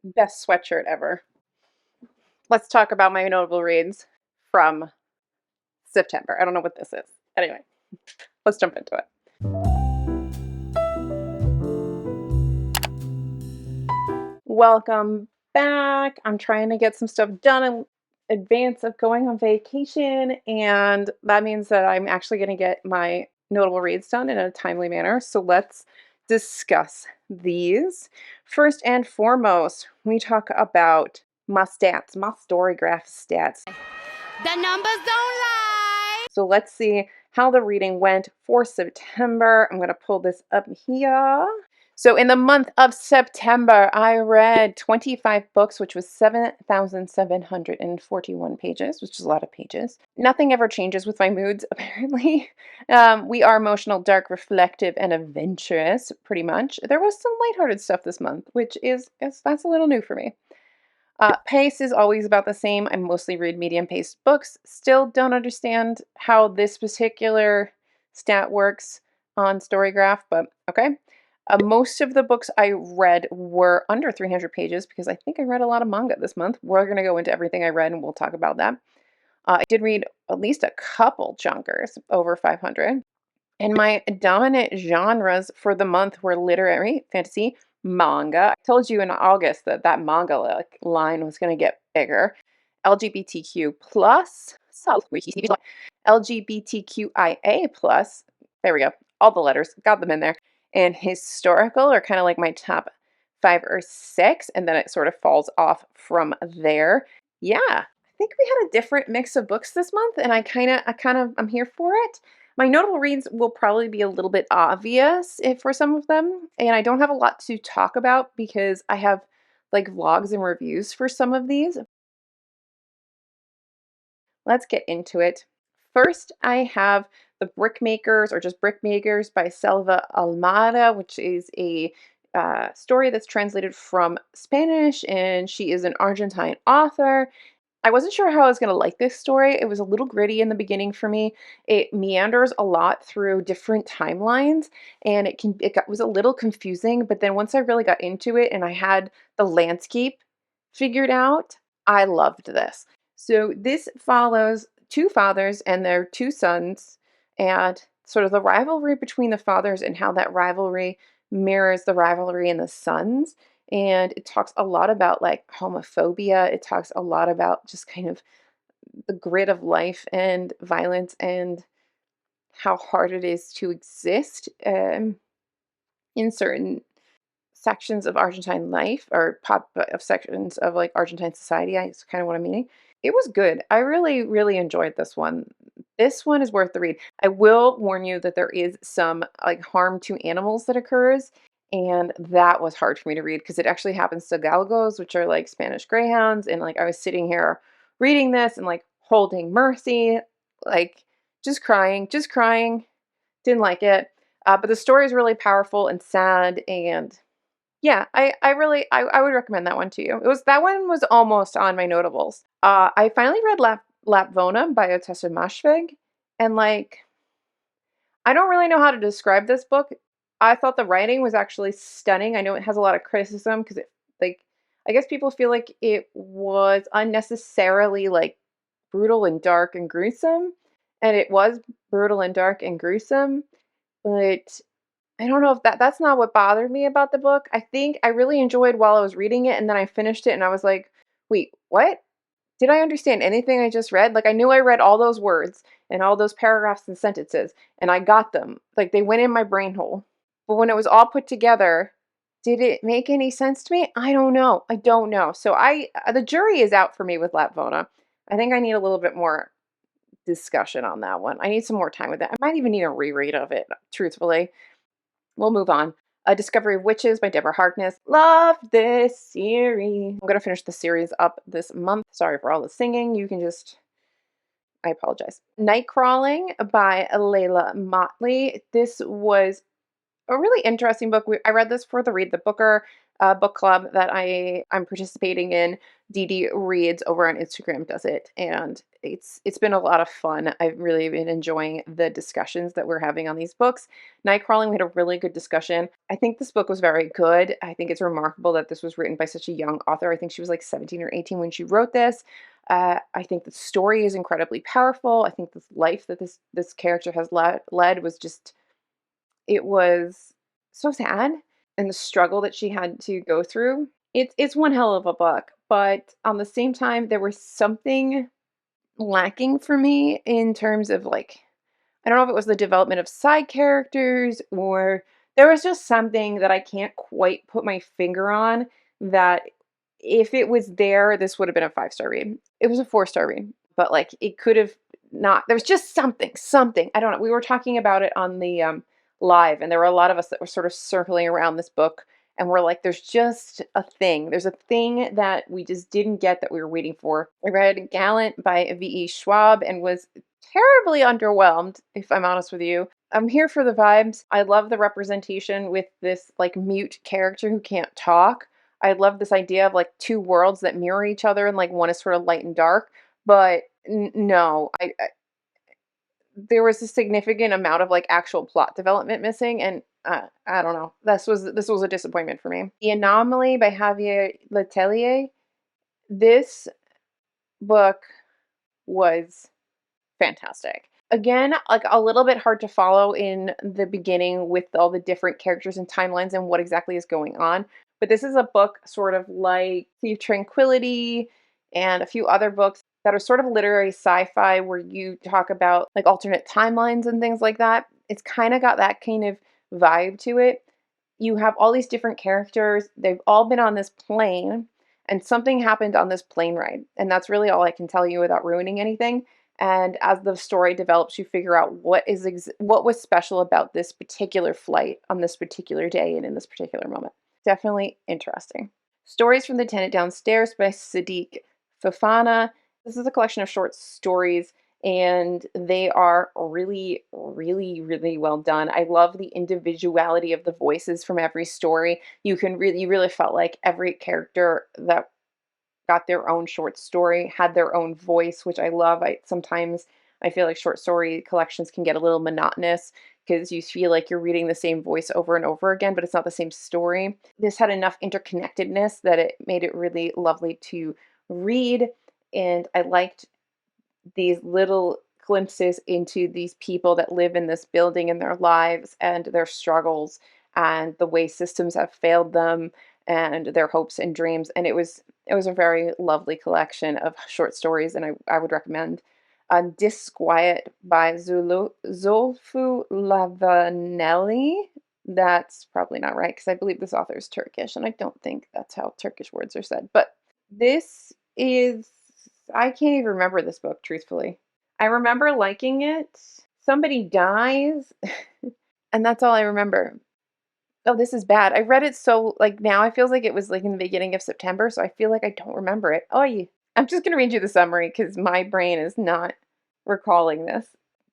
Best sweatshirt ever. Let's talk about my notable reads from September. I don't know what this is. Anyway, let's jump into it. Welcome back. I'm trying to get some stuff done in advance of going on vacation, and that means that I'm actually going to get my notable reads done in a timely manner. So let's discuss these. First and foremost, we talk about my stats, my Storygraph stats. The numbers don't lie. So let's see how the reading went for September. I'm going to pull this up here. So in the month of September, I read 25 books, which was 7,741 pages, which is a lot of pages. Nothing ever changes with my moods, apparently. We are emotional, dark, reflective, and adventurous, pretty much. There was some lighthearted stuff this month, which that's a little new for me. Pace is always about the same. I mostly read medium-paced books. Still don't understand how this particular stat works on Storygraph, but okay. Most of the books I read were under 300 pages because I think I read a lot of manga this month. We're going to go into everything I read and we'll talk about that. I did read at least a couple chunkers, over 500. And my dominant genres for the month were literary, fantasy, manga. I told you in August that manga line was going to get bigger. LGBTQ plus, LGBTQIA plus, there we go, all the letters, got them in there. And historical are kind of like my top 5 or 6, and then it sort of falls off from there. Yeah, I think we had a different mix of books this month, and I'm here for it. My notable reads will probably be a little bit obvious for some of them, and I don't have a lot to talk about because I have like vlogs and reviews for some of these. Let's get into it. First, I have The Brickmakers, or just Brickmakers by Selva Almada, which is a story that's translated from Spanish, and she is an Argentine author. I wasn't sure how I was going to like this story. It was a little gritty in the beginning for me. It meanders a lot through different timelines, and was a little confusing, but then once I really got into it and I had the landscape figured out, I loved this. So this follows 2 fathers and their 2 sons, and sort of the rivalry between the fathers and how that rivalry mirrors the rivalry in the sons. And it talks a lot about like homophobia. It talks a lot about just kind of the grit of life and violence and how hard it is to exist in certain sections of Argentine life, or of sections of like Argentine society. It's kind of what I'm meaning. It was good. I really, really enjoyed this one. This one is worth the read. I will warn you that there is some like harm to animals that occurs, and that was hard for me to read because it actually happens to galgos, which are like Spanish greyhounds, and like I was sitting here reading this and like holding mercy, like just crying, didn't like it. But the story is really powerful and sad, and yeah, I would recommend that one to you. That one was almost on my notables. I finally read Lapvona by Otessa Mashveg, and like I don't really know how to describe this book. I thought the writing was actually stunning. I know it has a lot of criticism because it like I guess people feel like it was unnecessarily like brutal and dark and gruesome, and it was brutal and dark and gruesome, but I don't know if that's not what bothered me about the book. I think I really enjoyed while I was reading it, and then I finished it and I was like, "Wait, what? Did I understand anything I just read?" Like I knew I read all those words and all those paragraphs and sentences, and I got them. Like they went in my brain hole. But when it was all put together, did it make any sense to me? I don't know. I don't know. So the jury is out for me with Lapvona. I think I need a little bit more discussion on that one. I need some more time with it. I might even need a reread of it, truthfully. We'll move on. A Discovery of Witches by Deborah Harkness. Love this series. I'm going to finish the series up this month. Sorry for all the singing. I apologize. Nightcrawling by Layla Motley. This was a really interesting book. I read this for the Read the Booker. book club that I'm participating in. Dee Dee Reads over on Instagram does it, and it's been a lot of fun. I've really been enjoying the discussions that we're having on these books. Nightcrawling, we had a really good discussion. I think this book was very good. I think it's remarkable that this was written by such a young author. I think she was like 17 or 18 when she wrote this. I think the story is incredibly powerful. I think this life that this character has led was just, it was so sad, and the struggle that she had to go through. It's one hell of a book, but on the same time, there was something lacking for me in terms of like, I don't know if it was the development of side characters, or there was just something that I can't quite put my finger on, that if it was there, this would have been a 5-star read. It was a 4-star read, but like it could have not. There was just something. I don't know. We were talking about it on the live, and there were a lot of us that were sort of circling around this book, and we're like, there's just a thing. There's a thing that we just didn't get that we were waiting for. I read Gallant by V.E. Schwab and was terribly underwhelmed, if I'm honest with you. I'm here for the vibes. I love the representation with this like mute character who can't talk. I love this idea of like two worlds that mirror each other, and like one is sort of light and dark. But no, there was a significant amount of like actual plot development missing, and I don't know. This was a disappointment for me. The Anomaly by Javier Letelier. This book was fantastic. Again, like a little bit hard to follow in the beginning with all the different characters and timelines and what exactly is going on. But this is a book sort of like Sea of Tranquility and a few other books that are sort of literary sci-fi where you talk about like alternate timelines and things like that. It's kind of got that kind of vibe to it. You have all these different characters. They've all been on this plane, and something happened on this plane ride. And that's really all I can tell you without ruining anything. And as the story develops, you figure out what was special about this particular flight on this particular day and in this particular moment. Definitely interesting. Stories from the Tenant Downstairs by Sadiq Fafana. This is a collection of short stories, and they are really, really, really well done. I love the individuality of the voices from every story. You really felt like every character that got their own short story, had their own voice, which I love. I feel like short story collections can get a little monotonous because you feel like you're reading the same voice over and over again, but it's not the same story. This had enough interconnectedness that it made it really lovely to read, and I liked these little glimpses into these people that live in this building and their lives and their struggles and the way systems have failed them and their hopes and dreams. And it was a very lovely collection of short stories, and I would recommend Disquiet by Zolfu Lavanelli. That's probably not right because I believe this author is Turkish, and I don't think that's how Turkish words are said. But this is, I can't even remember this book, truthfully. I remember liking it. Somebody dies, and that's all I remember. Oh, this is bad. I read it so, like, now it feels like it was, like, in the beginning of September, so I feel like I don't remember it. Oh, yeah. I'm just gonna read you the summary because my brain is not recalling this.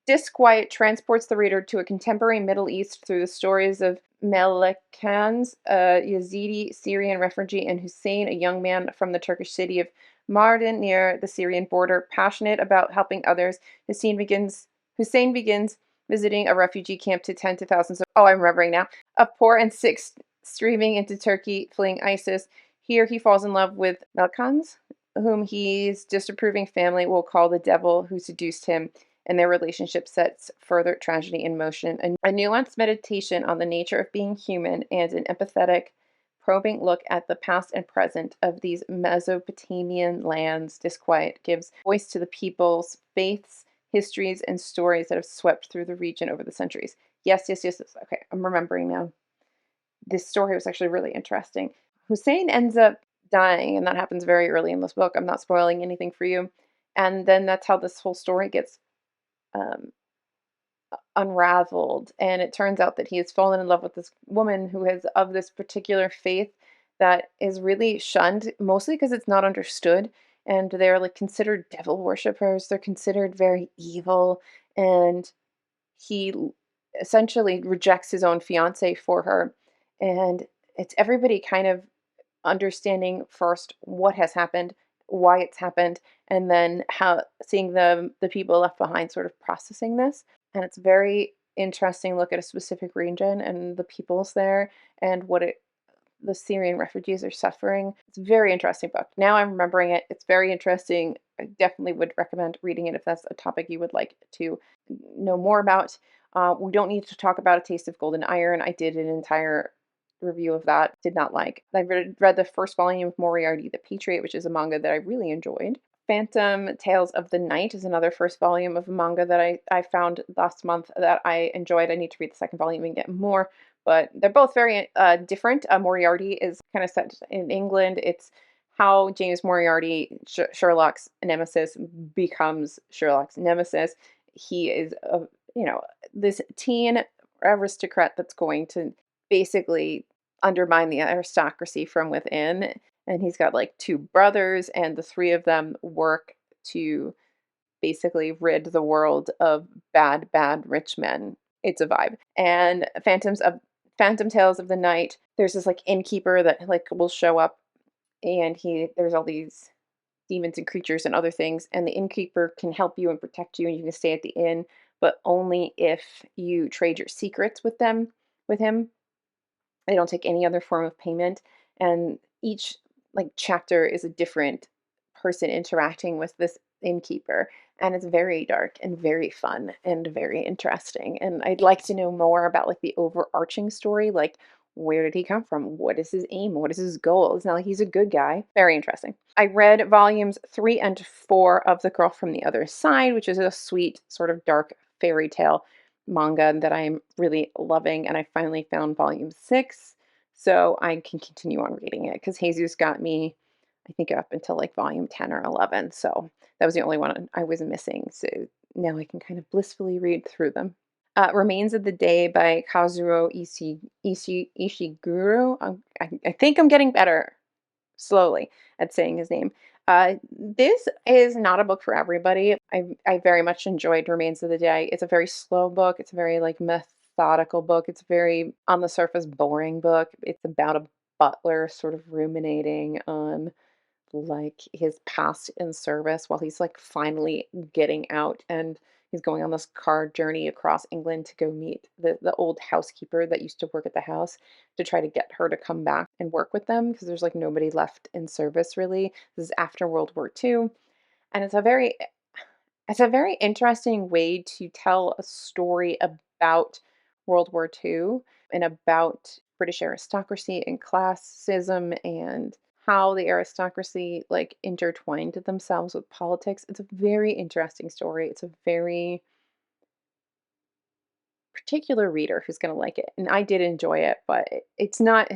Disquiet transports the reader to a contemporary Middle East through the stories of Melekans, a Yazidi Syrian refugee, and Hussein, a young man from the Turkish city of Mardin near the Syrian border. Passionate about helping others, Hussein begins visiting a refugee camp to tend to thousands of, oh, I'm remembering now, of poor and sick streaming into Turkey, fleeing ISIS. Here he falls in love with Melkans, whom his disapproving family will call the devil who seduced him, and their relationship sets further tragedy in motion. A nuanced meditation on the nature of being human and an empathetic, probing look at the past and present of these Mesopotamian lands. Disquiet gives voice to the people's faiths, histories, and stories that have swept through the region over the centuries. Yes. Okay, I'm remembering now. This story was actually really interesting. Hussein ends up dying, and that happens very early in this book. I'm not spoiling anything for you. And then that's how this whole story gets um, unraveled. And it turns out that he has fallen in love with this woman who is of this particular faith that is really shunned, mostly because it's not understood. And they're like considered devil worshippers. They're considered very evil. And he essentially rejects his own fiance for her. And it's everybody kind of understanding first what has happened, why it's happened, and then how seeing the people left behind sort of processing this. And it's very interesting look at a specific region and the peoples there and what it the Syrian refugees are suffering. It's a very interesting book. Now I'm remembering it. It's very interesting. I definitely would recommend reading it if that's a topic you would like to know more about. We don't need to talk about A Taste of Golden Iron. I did an entire review of that. Did not like. I read the first volume of Moriarty the Patriot, which is a manga that I really enjoyed. Phantom Tales of the Night is another first volume of a manga that I found last month that I enjoyed. I need to read the second volume and get more, but they're both very different. Moriarty is kind of set in England. It's how James Moriarty, Sherlock's nemesis, becomes Sherlock's nemesis. He is this teen aristocrat that's going to basically undermine the aristocracy from within. And he's got like two brothers, and the three of them work to basically rid the world of bad rich men. It's a vibe. And Phantom Tales of the Night, there's this like innkeeper that like will show up, and there's all these demons and creatures and other things, and the innkeeper can help you and protect you, and you can stay at the inn, but only if you trade your secrets with him. They don't take any other form of payment, and each like chapter is a different person interacting with this innkeeper, and it's very dark and very fun and very interesting. And I'd like to know more about like the overarching story, like where did he come from? What is his aim? What is his goal? It's not like he's a good guy. Very interesting. I read volumes 3 and 4 of The Girl from the Other Side, which is a sweet, sort of dark fairy tale manga that I'm really loving, and I finally found volume 6, so I can continue on reading it because Jesus got me, I think, up until like volume 10 or 11, so that was the only one I was missing, so now I can kind of blissfully read through them. Remains of the Day by Kazuo Ishiguro. I think I'm getting better slowly at saying his name. This is not a book for everybody. I very much enjoyed Remains of the Day. It's a very slow book. It's a very like methodical book. It's a very on the surface boring book. It's about a butler sort of ruminating on like his past in service while he's like finally getting out, and he's going on this car journey across England to go meet the old housekeeper that used to work at the house to try to get her to come back and work with them because there's like nobody left in service really. This is after World War II, and it's a very interesting way to tell a story about World War II and about British aristocracy and classism and how the aristocracy like intertwined themselves with politics. It's a very interesting story. It's a very particular reader who's going to like it. And I did enjoy it, but it's not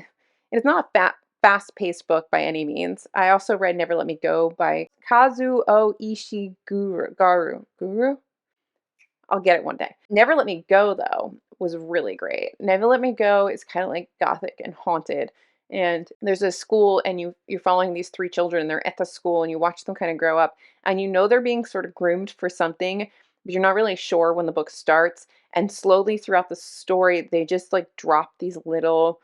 a fast-paced book by any means. I also read Never Let Me Go by Kazuo Ishiguro. Guru? I'll get it one day. Never Let Me Go, though, was really great. Never Let Me Go is kind of like gothic and haunted. And there's a school, and you're following these 3 children. They're at the school, and you watch them kind of grow up. And you know they're being sort of groomed for something, but you're not really sure when the book starts. And slowly throughout the story, they just like drop these little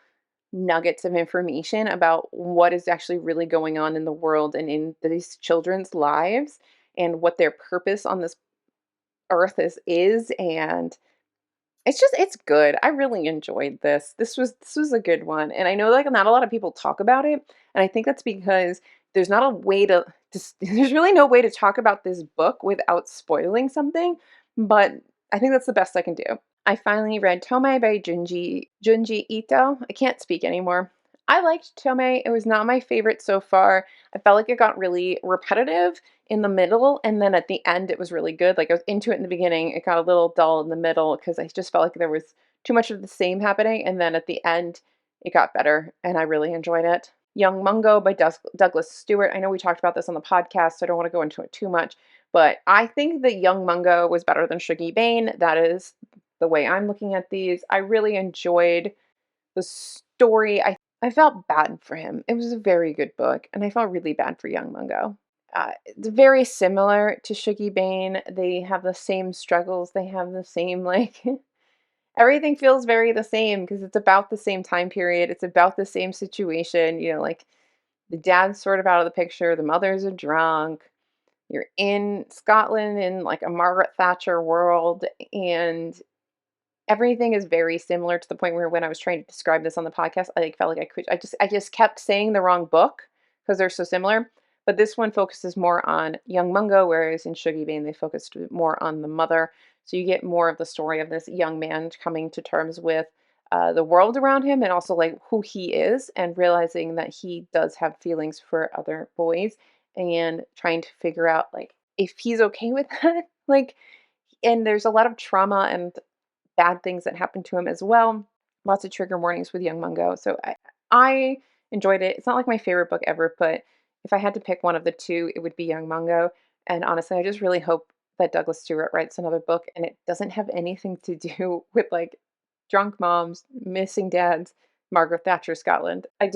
nuggets of information about what is actually really going on in the world and in these children's lives and what their purpose on this earth is, and it's good. I really enjoyed this. This was a good one, and I know like not a lot of people talk about it, and I think that's because there's not a way to just there's really no way to talk about this book without spoiling something, but I think that's the best I can do. I finally read Tomei by Junji Ito. I can't speak anymore. I liked Tomei. It was not my favorite so far. I felt like it got really repetitive in the middle, and then at the end it was really good. Like I was into it in the beginning, it got a little dull in the middle because I just felt like there was too much of the same happening, and then at the end it got better, and I really enjoyed it. Young Mungo by Douglas Stewart. I know we talked about this on the podcast, so I don't want to go into it too much, but I think that Young Mungo was better than Shuggy Bane. That is the way I'm looking at these. I really enjoyed the story. I felt bad for him. It was a very good book, and I felt really bad for young Mungo. It's very similar to Shuggy Bane. They have the same struggles. They have the same, like, everything feels very the same because it's about the same time period. It's about the same situation, like The dad's sort of out of the picture. The mother's a drunk. You're in Scotland in like a Margaret Thatcher world, and everything is very similar to the point where when I was trying to describe this on the podcast, I like felt like I just kept saying the wrong book because they're so similar. But this one focuses more on young Mungo, whereas in Shuggy Bane they focused more on the mother. So you get more of the story of this young man coming to terms with the world around him and also like who he is and realizing that he does have feelings for other boys and trying to figure out like if he's okay with that. Like, and there's a lot of trauma and bad things that happen to him as well. Lots of trigger warnings with young Mungo. So I enjoyed it. It's not like my favorite book ever, but if I had to pick one of the two, it would be Young Mungo. And honestly, I just really hope that Douglas Stewart writes another book and it doesn't have anything to do with like drunk moms, missing dads, Margaret Thatcher, Scotland. I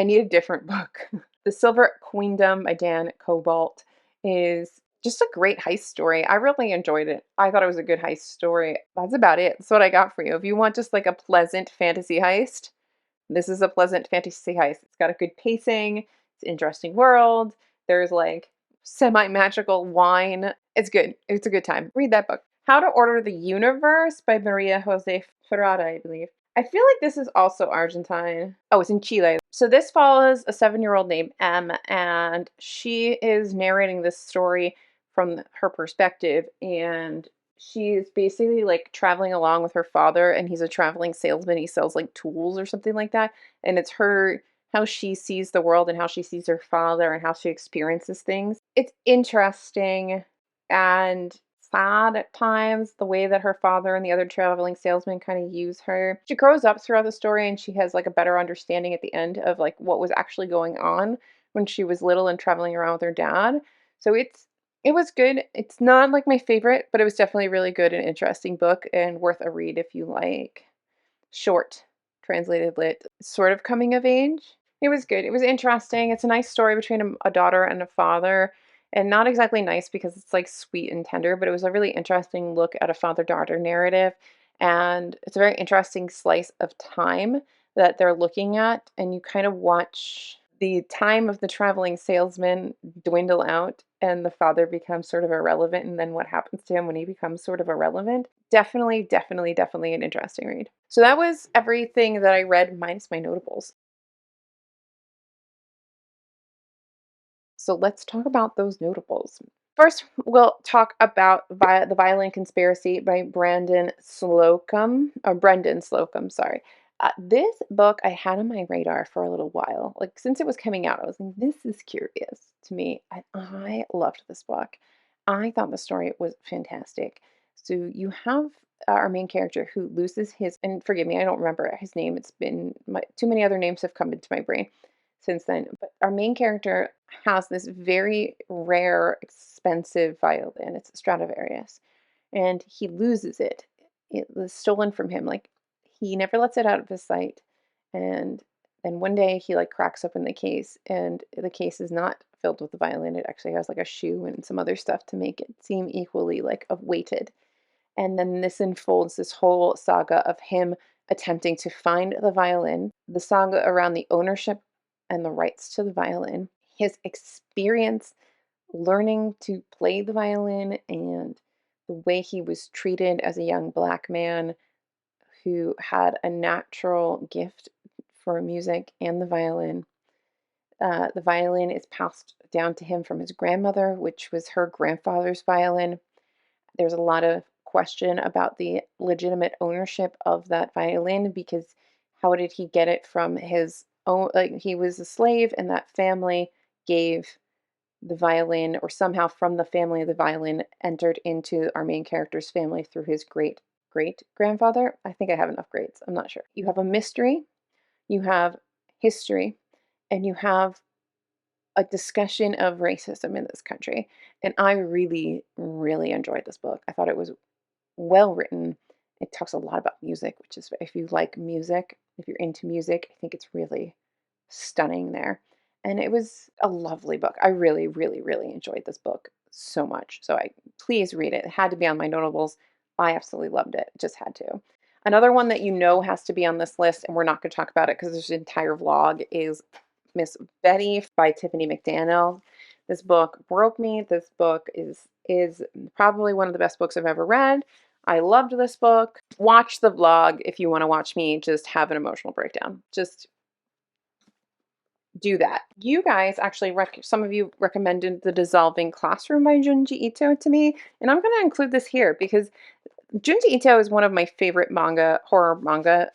need a different book. The Silver Queendom by Dan Cobalt is just a great heist story. I really enjoyed it. I thought it was a good heist story. That's about it. That's what I got for you. If you want just like a pleasant fantasy heist, this is a pleasant fantasy heist. It's got a good pacing. It's an interesting world. There's like semi-magical wine. It's good. It's a good time. Read that book. How to Order the Universe by Maria Jose Ferrada, I believe. I feel like this is also Argentine. Oh, it's in Chile. So this follows a 7-year-old named M, and she is narrating this story from her perspective, and she's basically like traveling along with her father, and he's a traveling salesman. He sells like tools or something like that, and it's her how she sees the world and how she sees her father and how she experiences things. It's interesting and sad at times the way that her father and the other traveling salesman kind of use her. She grows up throughout the story and she has like a better understanding at the end of like what was actually going on when she was little and traveling around with her dad. So it was good. It's not like my favorite, but it was definitely a really good and interesting book and worth a read if you like short translated lit sort of coming of age. It was good. It was interesting. It's a nice story between a daughter and a father, and not exactly nice because it's like sweet and tender, but it was a really interesting look at a father-daughter narrative, and it's a very interesting slice of time that they're looking at, and you kind of watch the time of the traveling salesman dwindle out and the father becomes sort of irrelevant, and then what happens to him when he becomes sort of irrelevant. Definitely, definitely, definitely an interesting read. So that was everything that I read minus my notables. So let's talk about those notables. First, we'll talk about The Violin Conspiracy by Brendan Slocum, sorry. This book I had on my radar for a little while. Like, since it was coming out, I was like, this is curious to me. I loved this book. I thought the story was fantastic. So you have our main character who loses his, and forgive me, I don't remember his name. It's been, too many other names have come into my brain since then. But our main character has this very rare, expensive violin. It's a Stradivarius, and he loses it. It was stolen from him. Like he never lets it out of his sight, and then one day he like cracks open the case, and the case is not filled with the violin. It actually has like a shoe and some other stuff to make it seem equally like of weighted. And then this unfolds this whole saga of him attempting to find the violin, the saga around the ownership and the rights to the violin, his experience learning to play the violin, and the way he was treated as a young black man who had a natural gift for music and the violin. The violin is passed down to him from his grandmother, which was her grandfather's violin. There's a lot of question about the legitimate ownership of that violin because how did he get it from his own, like he was a slave and that family gave the violin, or somehow from the family the violin entered into our main character's family through his great great grandfather. I think I have enough greats. I'm not sure. You have a mystery, you have history, and you have a discussion of racism in this country. And I really, really enjoyed this book. I thought it was well written. It talks a lot about music, which is, if you like music, if you're into music, I think it's really stunning there. And it was a lovely book. I really, really, really enjoyed this book so much. So please read it. It had to be on my notables. I absolutely loved it. It just had to. Another one that you know has to be on this list, and we're not going to talk about it because there's an entire vlog, is Miss Betty by Tiffany McDaniel. This book broke me. This book is probably one of the best books I've ever read. I loved this book. Watch the vlog if you want to watch me just have an emotional breakdown. Just do that. You guys actually, some of you recommended The Dissolving Classroom by Junji Ito to me, and I'm going to include this here because Junji Ito is one of my favorite horror manga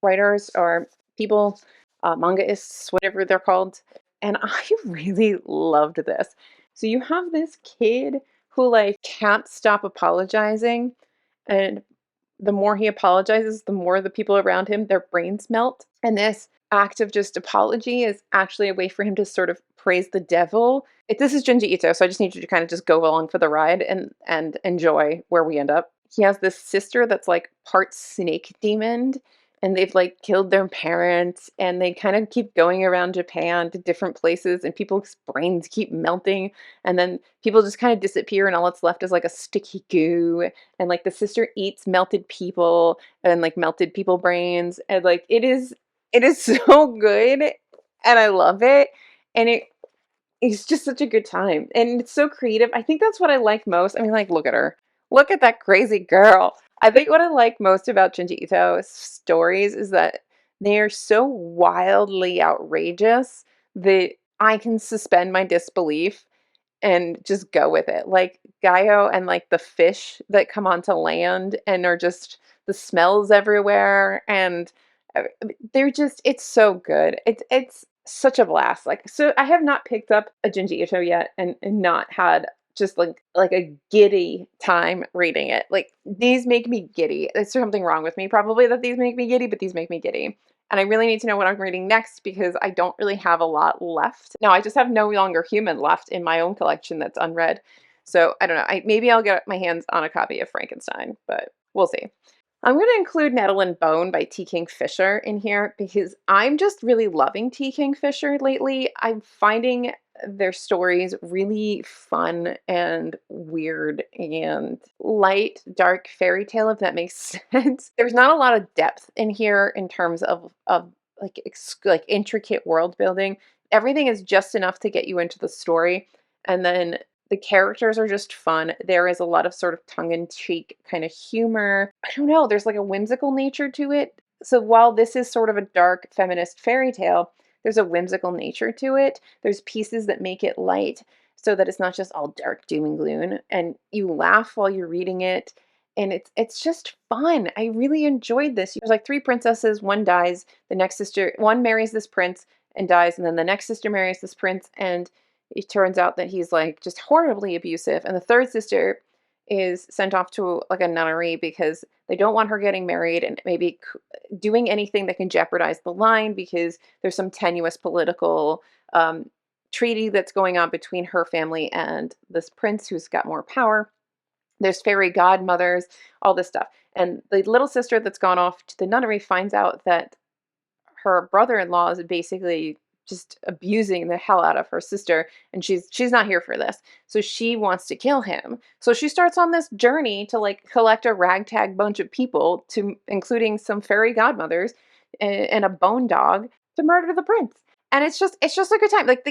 writers or people, mangaists, whatever they're called. And I really loved this. So you have this kid who like can't stop apologizing, and the more he apologizes, the more the people around him, their brains melt. And this act of just apology is actually a way for him to sort of praise the devil. This is Junji Ito, so I just need you to kind of just go along for the ride and enjoy where we end up. He has this sister that's like part snake demon, and they've like killed their parents, and they kind of keep going around Japan to different places, and people's brains keep melting, and then people just kind of disappear, and all that's left is like a sticky goo, and like the sister eats melted people and like melted people brains, and like it is so good, and I love it, and it's just such a good time, and it's so creative. I think that's what I like most. I mean, like, look at her. Look at that crazy girl. I think what I like most about Junji Ito's stories is that they are so wildly outrageous that I can suspend my disbelief and just go with it. Like Gaio and like the fish that come onto land and are just the smells everywhere, and they're just it's so good. It's such a blast. Like, so I have not picked up a Junji Ito yet and not had just like a giddy time reading it. Like, these make me giddy. There's something wrong with me probably that these make me giddy, but these make me giddy. And I really need to know what I'm reading next because I don't really have a lot left. No, I just have No Longer Human left in my own collection that's unread. So I don't know. Maybe I'll get my hands on a copy of Frankenstein, but we'll see. I'm going to include Natalie Bone by T. Kingfisher in here because I'm just really loving T. Kingfisher lately. I'm finding their stories really fun and weird and light, dark fairy tale, if that makes sense. There's not a lot of depth in here in terms of like intricate world building. Everything is just enough to get you into the story, and then the characters are just fun. There is a lot of sort of tongue-in-cheek kind of humor. I don't know, there's like a whimsical nature to it. So while this is sort of a dark feminist fairy tale, there's a whimsical nature to it. There's pieces that make it light so that it's not just all dark doom and gloom, and you laugh while you're reading it, and it's just fun. I really enjoyed this. There's like three princesses, one dies, the next sister, one marries this prince and dies, and then the next sister marries this prince, and it turns out that he's like just horribly abusive, and the third sister is sent off to like a nunnery because they don't want her getting married and maybe doing anything that can jeopardize the line because there's some tenuous political treaty that's going on between her family and this prince who's got more power. There's fairy godmothers, all this stuff, and the little sister that's gone off to the nunnery finds out that her brother-in-law is basically just abusing the hell out of her sister, and she's not here for this. So she wants to kill him. So she starts on this journey to like collect a ragtag bunch of people, to including some fairy godmothers and a bone dog, to murder the prince. And it's just a good time. Like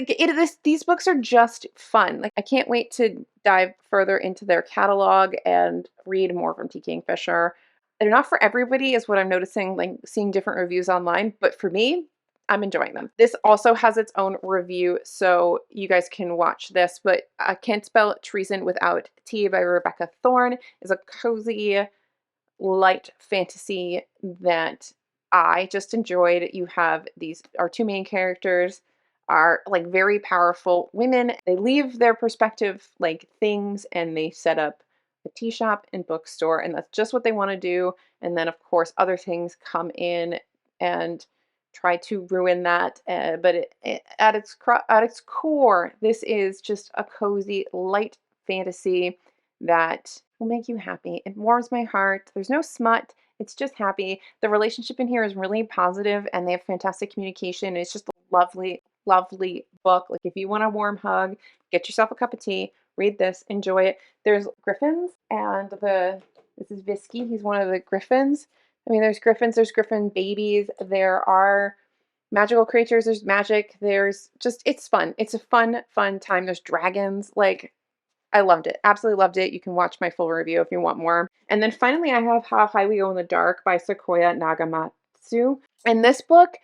these books are just fun. Like, I can't wait to dive further into their catalog and read more from T. Kingfisher. They're not for everybody, is what I'm noticing, like seeing different reviews online, but for me, I'm enjoying them. This also has its own review, so you guys can watch this, but I Can't Spell Treason Without T by Rebecca Thorne is a cozy, light fantasy that I just enjoyed. You have our two main characters are like very powerful women. They leave their perspective like things and they set up a tea shop and bookstore, and that's just what they want to do. And then of course other things come in and try to ruin that. But at its core, this is just a cozy, light fantasy that will make you happy. It warms my heart. There's no smut. It's just happy. The relationship in here is really positive and they have fantastic communication. It's just a lovely, lovely book. Like, if you want a warm hug, get yourself a cup of tea, read this, enjoy it. There's griffins, and this is Visky. He's one of the griffins. I mean, there's griffins, there's griffin babies. There are magical creatures, there's magic, there's just, it's fun. It's a fun time. There's dragons. Like, I loved it. Absolutely loved it. You can watch my full review if you want more. And then finally, I have How High We Go in the Dark by Sequoia Nagamatsu. And this book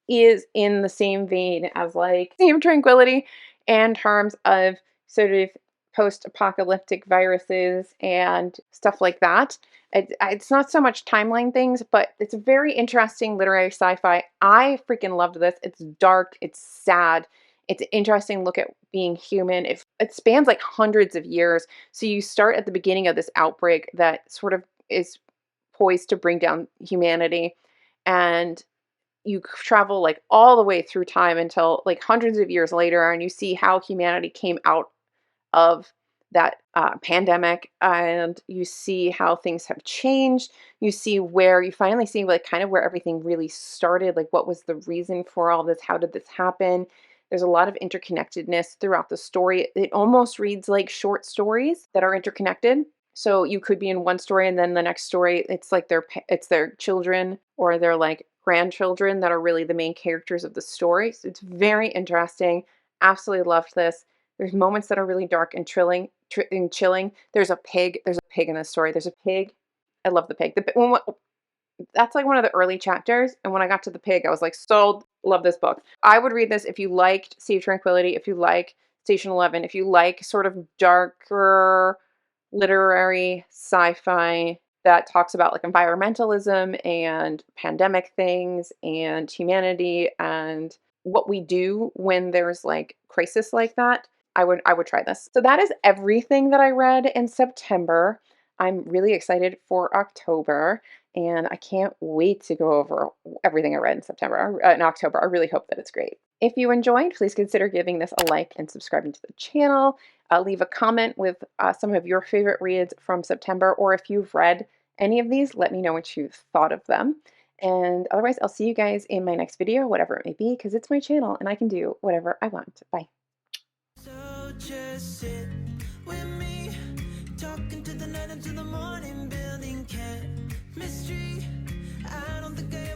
is in the same vein as like Same Tranquility in terms of sort of post-apocalyptic viruses and stuff like that. It's not so much timeline things, but it's a very interesting literary sci-fi. I freaking loved this. It's dark, it's sad, it's an interesting look at being human. It spans like hundreds of years. So you start at the beginning of this outbreak that sort of is poised to bring down humanity, and you travel like all the way through time until like hundreds of years later, and you see how humanity came out of that pandemic, and you see how things have changed. You see where you finally see like kind of where everything really started, like what was the reason for all this, how did this happen. There's a lot of interconnectedness throughout the story. It almost reads like short stories that are interconnected. So you could be in one story and then the next story it's like it's their children or their like grandchildren that are really the main characters of the story. So it's very interesting. Absolutely loved this. There's moments that are really dark and chilling. There's a pig. There's a pig in this story. There's a pig. I love the pig. That's like one of the early chapters. And when I got to the pig, I was like, sold. Love this book. I would read this if you liked Sea of Tranquility, if you like Station 11, if you like sort of darker literary sci-fi that talks about like environmentalism and pandemic things and humanity and what we do when there's like crisis like that. I would try this. So that is everything that I read in September. I'm really excited for October, and I can't wait to go over everything I read in October. I really hope that it's great. If you enjoyed, please consider giving this a like and subscribing to the channel. Leave a comment with some of your favorite reads from September, or if you've read any of these, let me know what you thought of them. And otherwise, I'll see you guys in my next video, whatever it may be, because it's my channel and I can do whatever I want. Bye. So just sit with me, talking to the night until the morning, building chemistry. I don't think I